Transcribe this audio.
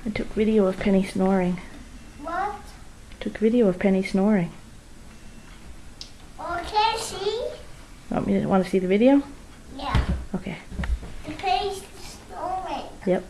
I took video of Penny snoring. What? Took video of Penny snoring. Okay, see? Want to see the video? Yeah. Okay. The face is snoring. Yep.